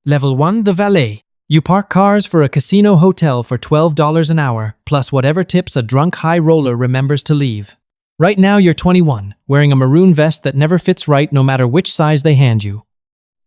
Level 1, the valet. You park cars for a casino hotel for $12 an hour, plus whatever tips a drunk high roller remembers to leave. Right now you're 21, wearing a maroon vest that never fits right no matter which size they hand you.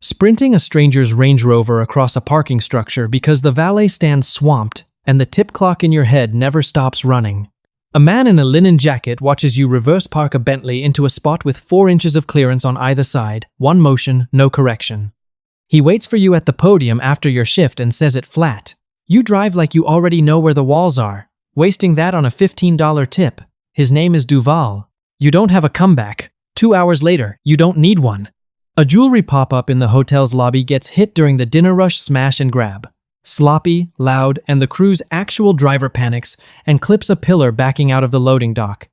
Sprinting a stranger's Range Rover across a parking structure because the valet stands swamped and the tip clock in your head never stops running. A man in a linen jacket watches you reverse park a Bentley into a spot with 4 inches of clearance on either side, one motion, no correction. He waits for you at the podium after your shift and says it flat. You drive like you already know where the walls are, wasting that on a $15 tip. His name is Duval. You don't have a comeback. 2 hours later, you don't need one. A jewelry pop-up in the hotel's lobby gets hit during the dinner rush smash and grab. Sloppy, loud, and the crew's actual driver panics and clips a pillar backing out of the loading dock,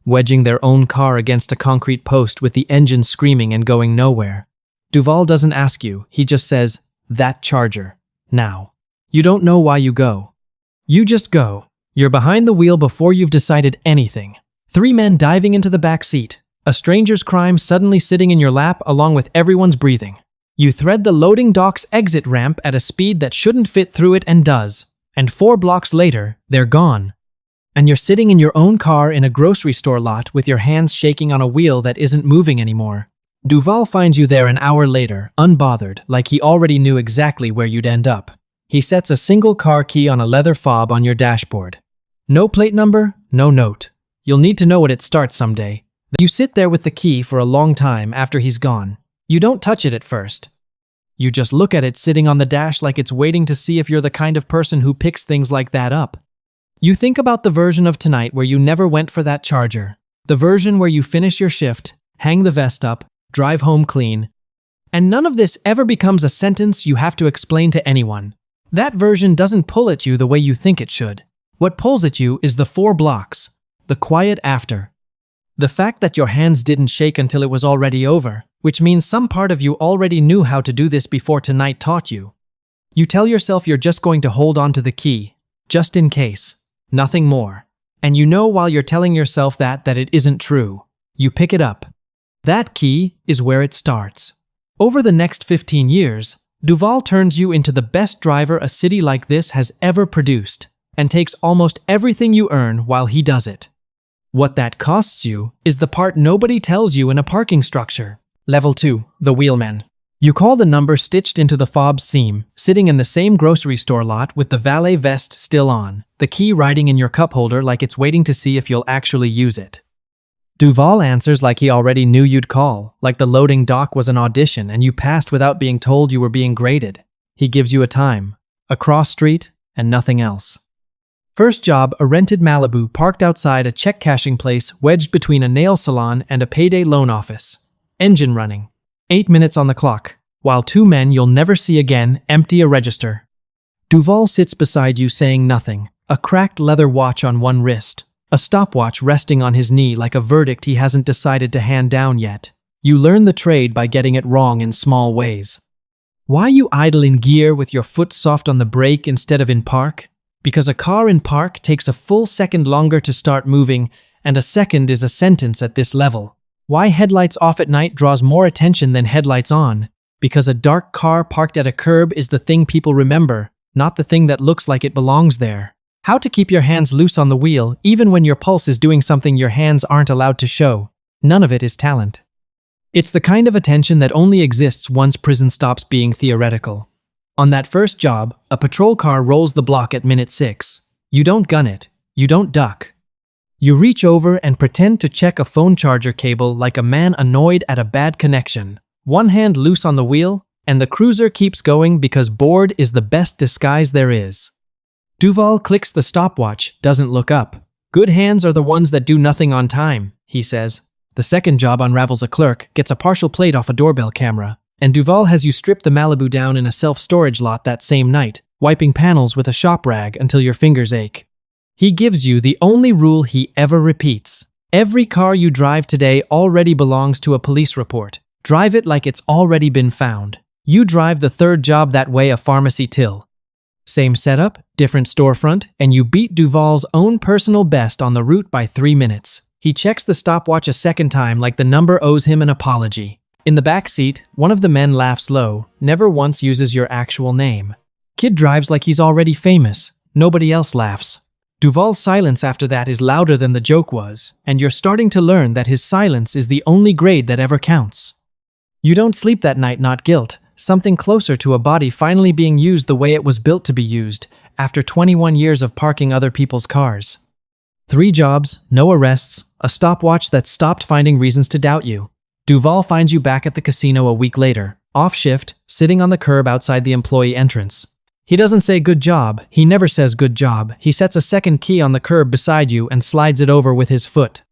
wedging their own car against a concrete post with the engine screaming and going nowhere. Duval doesn't ask you, he just says, "That charger. Now." You don't know why you go. You just go. You're behind the wheel before you've decided anything. 3 men diving into the back seat. A stranger's crime suddenly sitting in your lap along with everyone's breathing. You thread the loading dock's exit ramp at a speed that shouldn't fit through it and does. And 4 blocks later, they're gone. And you're sitting in your own car in a grocery store lot with your hands shaking on a wheel that isn't moving anymore. Duval finds you there an hour later, unbothered, like he already knew exactly where you'd end up. He sets a single car key on a leather fob on your dashboard. No plate number, no note. You'll need to know what it starts someday. You sit there with the key for a long time after he's gone. You don't touch it at first. You just look at it sitting on the dash like it's waiting to see if you're the kind of person who picks things like that up. You think about the version of tonight where you never went for that charger. The version where you finish your shift, hang the vest up, drive home clean, and none of this ever becomes a sentence you have to explain to anyone. That version doesn't pull at you the way you think it should. What pulls at you is the 4 blocks, the quiet after. The fact that your hands didn't shake until it was already over, which means some part of you already knew how to do this before tonight taught you. You tell yourself you're just going to hold on to the key, just in case, nothing more. And you know while you're telling yourself that it isn't true. You pick it up. That key is where it starts. Over the next 15 years, Duval turns you into the best driver a city like this has ever produced, and takes almost everything you earn while he does it. What that costs you is the part nobody tells you in a parking structure. Level 2, the wheelman. You call the number stitched into the fob's seam, sitting in the same grocery store lot with the valet vest still on, the key riding in your cup holder like it's waiting to see if you'll actually use it. Duval answers like he already knew you'd call, like the loading dock was an audition and you passed without being told you were being graded. He gives you a time, a cross street, and nothing else. First job, a rented Malibu parked outside a check cashing place wedged between a nail salon and a payday loan office. Engine running. 8 minutes on the clock, while 2 men you'll never see again empty a register. Duval sits beside you saying nothing, a cracked leather watch on one wrist. A stopwatch resting on his knee like a verdict he hasn't decided to hand down yet. You learn the trade by getting it wrong in small ways. Why you idle in gear with your foot soft on the brake instead of in park? Because a car in park takes a full second longer to start moving, and a second is a sentence at this level. Why headlights off at night draws more attention than headlights on? Because a dark car parked at a curb is the thing people remember, not the thing that looks like it belongs there. How to keep your hands loose on the wheel, even when your pulse is doing something your hands aren't allowed to show. None of it is talent. It's the kind of attention that only exists once prison stops being theoretical. On that first job, a patrol car rolls the block at minute 6. You don't gun it. You don't duck. You reach over and pretend to check a phone charger cable like a man annoyed at a bad connection. One hand loose on the wheel, and the cruiser keeps going because bored is the best disguise there is. Duval clicks the stopwatch, doesn't look up. Good hands are the ones that do nothing on time, he says. The second job unravels a clerk, gets a partial plate off a doorbell camera, and Duval has you strip the Malibu down in a self-storage lot that same night, wiping panels with a shop rag until your fingers ache. He gives you the only rule he ever repeats. Every car you drive today already belongs to a police report. Drive it like it's already been found. You drive the third job that way, a pharmacy till. Same setup, different storefront, and you beat Duval's own personal best on the route by 3 minutes. He checks the stopwatch a second time like the number owes him an apology. In the back seat, one of the men laughs low, never once uses your actual name. Kid drives like he's already famous. Nobody else laughs. Duval's silence after that is louder than the joke was, and you're starting to learn that his silence is the only grade that ever counts. You don't sleep that night, not guilt, something closer to a body finally being used the way it was built to be used, after 21 years of parking other people's cars. 3 jobs, no arrests, a stopwatch that stopped finding reasons to doubt you. Duval finds you back at the casino a week later, off shift, sitting on the curb outside the employee entrance. He doesn't say good job, he never says good job, he sets a second key on the curb beside you and slides it over with his foot.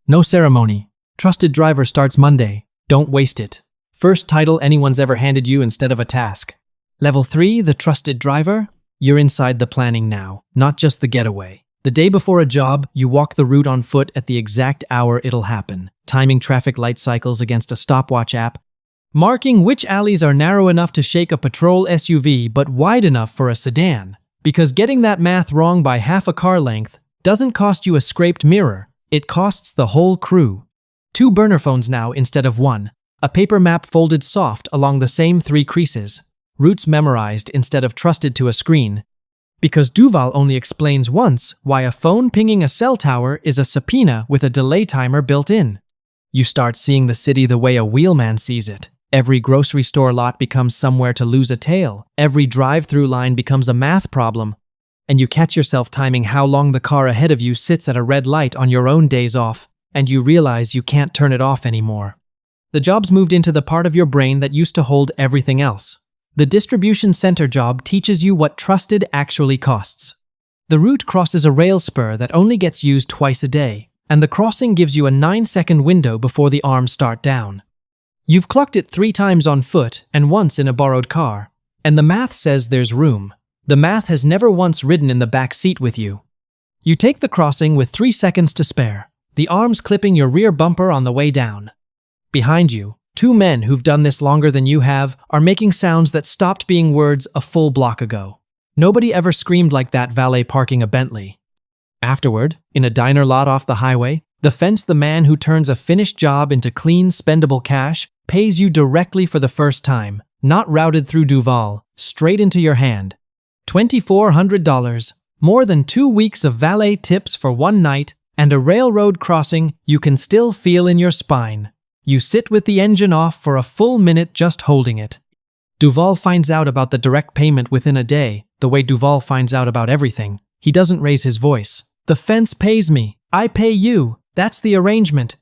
No ceremony. Trusted driver starts Monday. Don't waste it. First title anyone's ever handed you instead of a task. Level 3, the trusted driver? You're inside the planning now, not just the getaway. The day before a job, you walk the route on foot at the exact hour it'll happen, timing traffic light cycles against a stopwatch app, marking which alleys are narrow enough to shake a patrol SUV but wide enough for a sedan. Because getting that math wrong by half a car length doesn't cost you a scraped mirror, it costs the whole crew. 2 burner phones now instead of 1. A paper map folded soft along the same 3 creases. Routes memorized instead of trusted to a screen. Because Duval only explains once why a phone pinging a cell tower is a subpoena with a delay timer built in. You start seeing the city the way a wheelman sees it. Every grocery store lot becomes somewhere to lose a tail. Every drive-through line becomes a math problem. And you catch yourself timing how long the car ahead of you sits at a red light on your own days off, and you realize you can't turn it off anymore. The job's moved into the part of your brain that used to hold everything else. The distribution center job teaches you what trusted actually costs. The route crosses a rail spur that only gets used twice a day, and the crossing gives you a 9-second window before the arms start down. You've clocked it 3 times on foot and once in a borrowed car, and the math says there's room. The math has never once ridden in the back seat with you. You take the crossing with 3 seconds to spare, the arms clipping your rear bumper on the way down. Behind you, 2 men who've done this longer than you have are making sounds that stopped being words a full block ago. Nobody ever screamed like that valet parking a Bentley. Afterward, in a diner lot off the highway, the man who turns a finished job into clean, spendable cash pays you directly for the first time, not routed through Duval, straight into your hand. $2,400, more than 2 weeks of valet tips for 1 night, and a railroad crossing you can still feel in your spine. You sit with the engine off for a full minute just holding it. Duval finds out about the direct payment within a day, the way Duval finds out about everything. He doesn't raise his voice. The fence pays me. I pay you. That's the arrangement.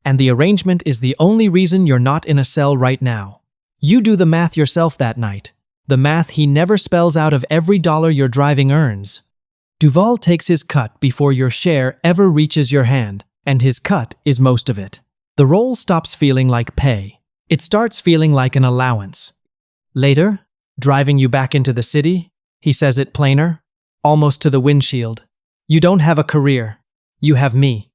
And the arrangement is the only reason you're not in a cell right now. You do the math yourself that night. The math he never spells out of every dollar your driving earns. Duval takes his cut before your share ever reaches your hand, and his cut is most of it. The roll stops feeling like pay. It starts feeling like an allowance. Later, driving you back into the city, he says it plainer, almost to the windshield. You don't have a career. You have me.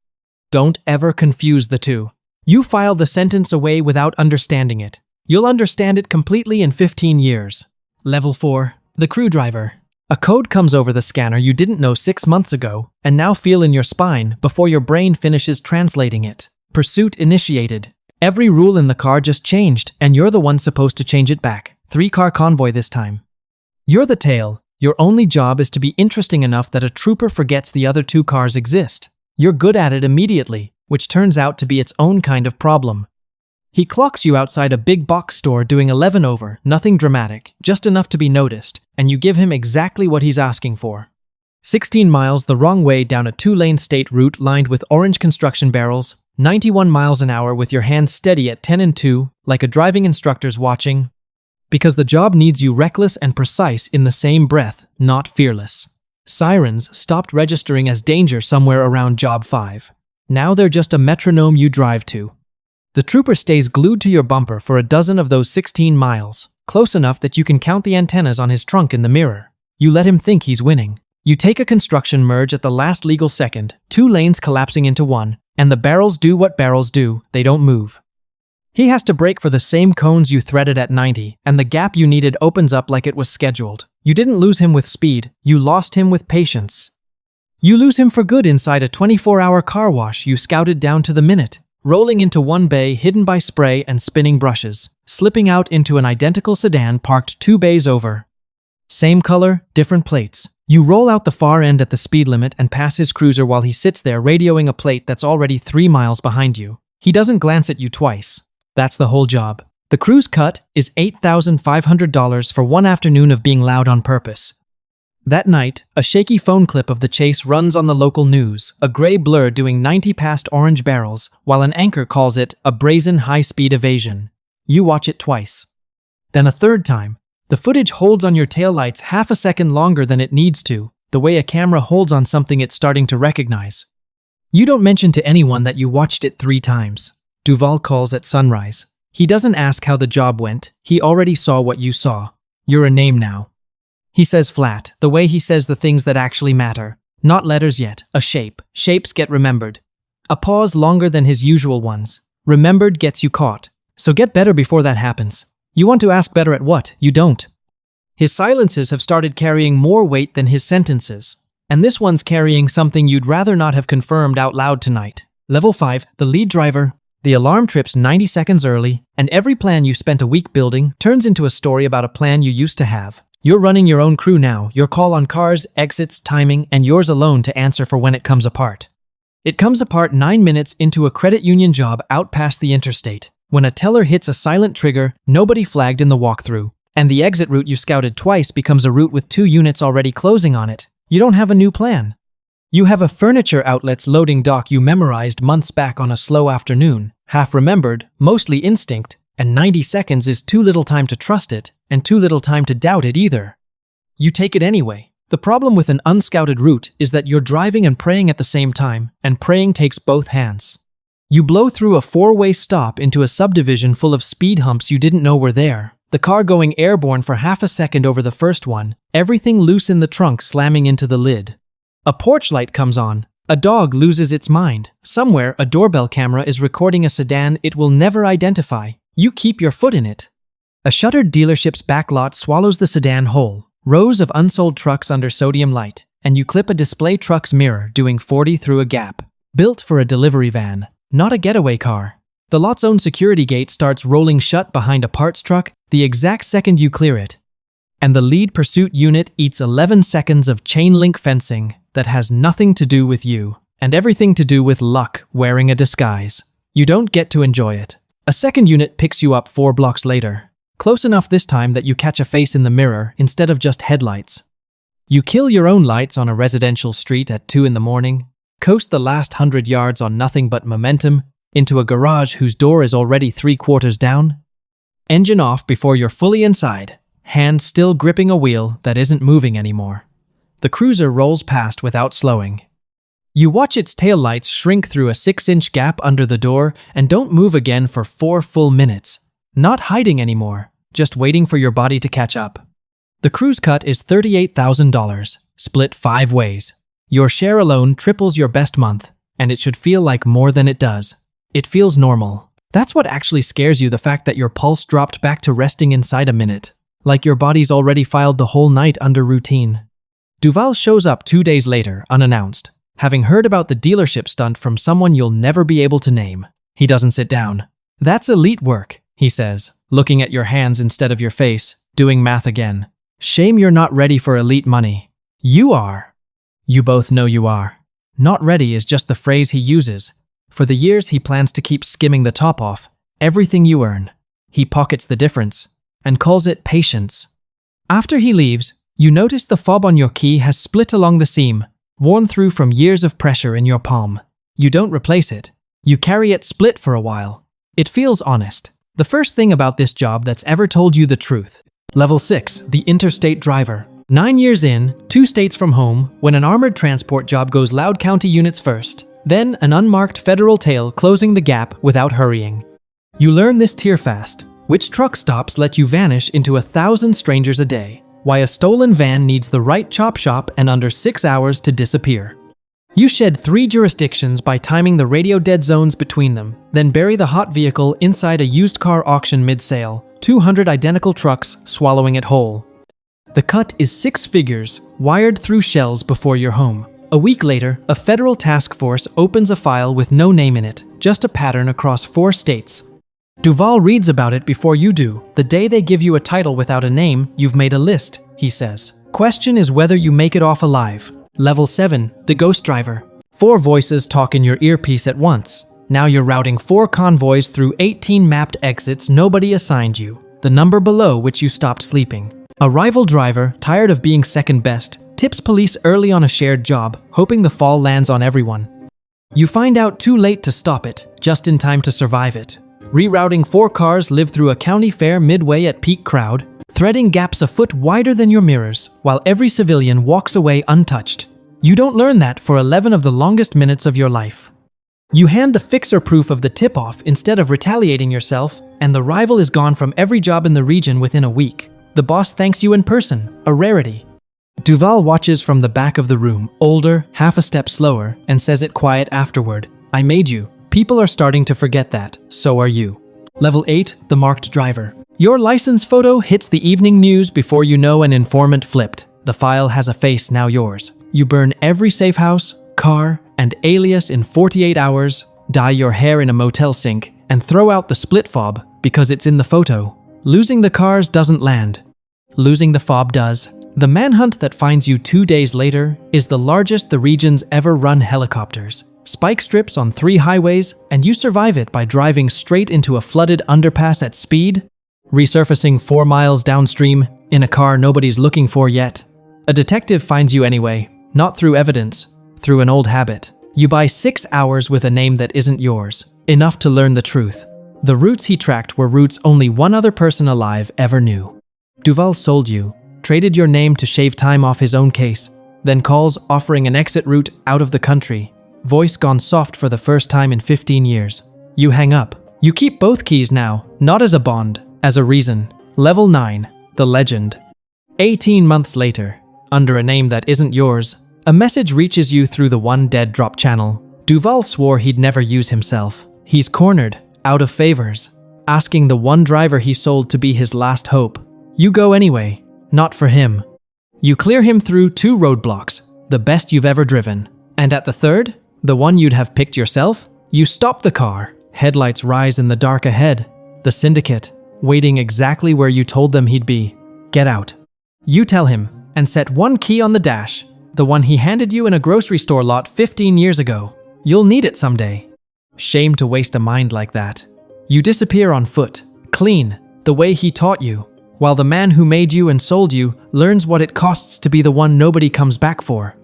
Don't ever confuse the two. You file the sentence away without understanding it. You'll understand it completely in 15 years. Level 4, the crew driver. A code comes over the scanner you didn't know 6 months ago and now feel in your spine before your brain finishes translating it. Pursuit initiated. Every rule in the car just changed, and you're the one supposed to change it back. 3-car convoy this time. You're the tail. Your only job is to be interesting enough that a trooper forgets the other 2 cars exist. You're good at it immediately, which turns out to be its own kind of problem. He clocks you outside a big box store doing 11 over, nothing dramatic, just enough to be noticed, and you give him exactly what he's asking for. 16 miles the wrong way down a 2-lane state route lined with orange construction barrels, 91 miles an hour with your hands steady at 10 and 2, like a driving instructor's watching. Because the job needs you reckless and precise in the same breath, not fearless. Sirens stopped registering as danger somewhere around job 5. Now they're just a metronome you drive to. The trooper stays glued to your bumper for a dozen of those 16 miles, close enough that you can count the antennas on his trunk in the mirror. You let him think he's winning. You take a construction merge at the last legal second, 2 lanes collapsing into 1, and the barrels do what barrels do, they don't move. He has to brake for the same cones you threaded at 90, and the gap you needed opens up like it was scheduled. You didn't lose him with speed, you lost him with patience. You lose him for good inside a 24-hour car wash you scouted down to the minute. rolling into one bay hidden by spray and spinning brushes, slipping out into an identical sedan parked 2 bays over. Same color, different plates. You roll out the far end at the speed limit and pass his cruiser while he sits there radioing a plate that's already 3 miles behind you. He doesn't glance at you twice. That's the whole job. The cruise cut is $8,500 for one afternoon of being loud on purpose. That night, a shaky phone clip of the chase runs on the local news, a gray blur doing 90 past orange barrels, while an anchor calls it a brazen high-speed evasion. You watch it twice. Then a third time. The footage holds on your taillights half a second longer than it needs to, the way a camera holds on something it's starting to recognize. You don't mention to anyone that you watched it 3 times. Duval calls at sunrise. He doesn't ask how the job went, he already saw what you saw. You're a name now. He says flat, the way he says the things that actually matter. Not letters yet, a shape. Shapes get remembered. A pause longer than his usual ones. Remembered gets you caught. So get better before that happens. You want to ask better at what? You don't. His silences have started carrying more weight than his sentences. And this one's carrying something you'd rather not have confirmed out loud tonight. Level 5, the lead driver. The alarm trips 90 seconds early, and every plan you spent a week building turns into a story about a plan you used to have. You're running your own crew now, your call on cars, exits, timing, and yours alone to answer for when it comes apart. It comes apart 9 minutes into a credit union job out past the interstate, when a teller hits a silent trigger nobody flagged in the walkthrough, and the exit route you scouted twice becomes a route with 2 units already closing on it. You don't have a new plan. You have a furniture outlet's loading dock you memorized months back on a slow afternoon, half remembered, mostly instinct, and 90 seconds is too little time to trust it, and too little time to doubt it either. You take it anyway. The problem with an unscouted route is that you're driving and praying at the same time, and praying takes both hands. You blow through a 4-way stop into a subdivision full of speed humps you didn't know were there, the car going airborne for half a second over the first one, everything loose in the trunk slamming into the lid. A porch light comes on. A dog loses its mind. Somewhere, a doorbell camera is recording a sedan it will never identify. You keep your foot in it. A shuttered dealership's backlot swallows the sedan whole. Rows of unsold trucks under sodium light, and you clip a display truck's mirror doing 40 through a gap. Built for a delivery van, not a getaway car. The lot's own security gate starts rolling shut behind a parts truck the exact second you clear it. And the lead pursuit unit eats 11 seconds of chain link fencing that has nothing to do with you, and everything to do with luck wearing a disguise. You don't get to enjoy it. A second unit picks you up 4 blocks later. Close enough this time that you catch a face in the mirror instead of just headlights. You kill your own lights on a residential street at 2 in the morning, coast the last 100 yards on nothing but momentum, into a garage whose door is already 3/4 down. Engine off before you're fully inside, hand still gripping a wheel that isn't moving anymore. The cruiser rolls past without slowing. You watch its taillights shrink through a 6-inch gap under the door and don't move again for 4 full minutes. Not hiding anymore, just waiting for your body to catch up. The cruise cut is $38,000, split 5 ways. Your share alone triples your best month, and it should feel like more than it does. It feels normal. That's what actually scares you, the fact that your pulse dropped back to resting inside a minute. Like your body's already filed the whole night under routine. Duval shows up 2 days later, unannounced, having heard about the dealership stunt from someone you'll never be able to name. He doesn't sit down. "That's elite work," he says, looking at your hands instead of your face, doing math again. "Shame you're not ready for elite money." You are. You both know you are. Not ready is just the phrase he uses. For the years he plans to keep skimming the top off, everything you earn. He pockets the difference, and calls it patience. After he leaves, you notice the fob on your key has split along the seam, worn through from years of pressure in your palm. You don't replace it. You carry it split for a while. It feels honest. The first thing about this job that's ever told you the truth. Level 6, the Interstate Driver. 9 years in, 2 states from home, when an armored transport job goes loud county units first, then an unmarked federal tail closing the gap without hurrying. You learn this tier fast. Which truck stops let you vanish into 1,000 strangers a day. Why a stolen van needs the right chop shop and under 6 hours to disappear. You shed 3 jurisdictions by timing the radio dead zones between them, then bury the hot vehicle inside a used car auction mid-sale, 200 identical trucks swallowing it whole. The cut is 6 figures, wired through shells before you're home. A week later, a federal task force opens a file with no name in it, just a pattern across 4 states. Duval reads about it before you do. The day they give you a title without a name, you've made a list, he says. Question is whether you make it off alive. Level 7, the ghost driver. 4 voices talk in your earpiece at once. Now you're routing 4 convoys through 18 mapped exits nobody assigned you, the number below which you stopped sleeping. A rival driver, tired of being second best, tips police early on a shared job, hoping the fall lands on everyone. You find out too late to stop it, just in time to survive it. Rerouting 4 cars live through a county fair midway at peak crowd, threading gaps a foot wider than your mirrors, while every civilian walks away untouched. You don't learn that for 11 of the longest minutes of your life. You hand the fixer proof of the tip-off instead of retaliating yourself, and the rival is gone from every job in the region within a week. The boss thanks you in person, a rarity. Duval watches from the back of the room, older, half a step slower, and says it quiet afterward. I made you. People are starting to forget that. So are you. Level 8, the marked driver. Your license photo hits the evening news before you know an informant flipped. The file has a face now yours. You burn every safe house, car, and alias in 48 hours, dye your hair in a motel sink, and throw out the split fob because it's in the photo. Losing the cars doesn't land. Losing the fob does. The manhunt that finds you 2 days later is the largest the region's ever run helicopters. Spike strips on 3 highways, and you survive it by driving straight into a flooded underpass at speed, resurfacing 4 miles downstream in a car nobody's looking for yet. A detective finds you anyway, not through evidence, through an old habit. You buy 6 hours with a name that isn't yours, enough to learn the truth. The routes he tracked were routes only one other person alive ever knew. Duval sold you, traded your name to shave time off his own case, then calls offering an exit route out of the country. Voice gone soft for the first time in 15 years. You hang up. You keep both keys now, not as a bond, as a reason. Level 9, the legend. 18 months later, under a name that isn't yours, a message reaches you through the one dead drop channel. Duval swore he'd never use himself. He's cornered, out of favors, asking the one driver he sold to be his last hope. You go anyway, not for him. You clear him through 2 roadblocks, the best you've ever driven. And at the third, the one you'd have picked yourself, you stop the car. Headlights rise in the dark ahead. The syndicate, waiting exactly where you told them he'd be. Get out. You tell him, and set 1 key on the dash, the one he handed you in a grocery store lot 15 years ago. You'll need it someday. Shame to waste a mind like that. You disappear on foot, clean, the way he taught you, while the man who made you and sold you learns what it costs to be the one nobody comes back for.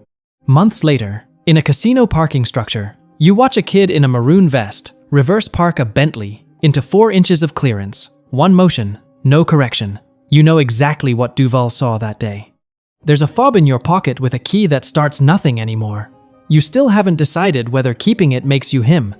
Months later, in a casino parking structure, you watch a kid in a maroon vest reverse park a Bentley into 4 inches of clearance. 1 motion, no correction. You know exactly what Duval saw that day. There's a fob in your pocket with a key that starts nothing anymore. You still haven't decided whether keeping it makes you him,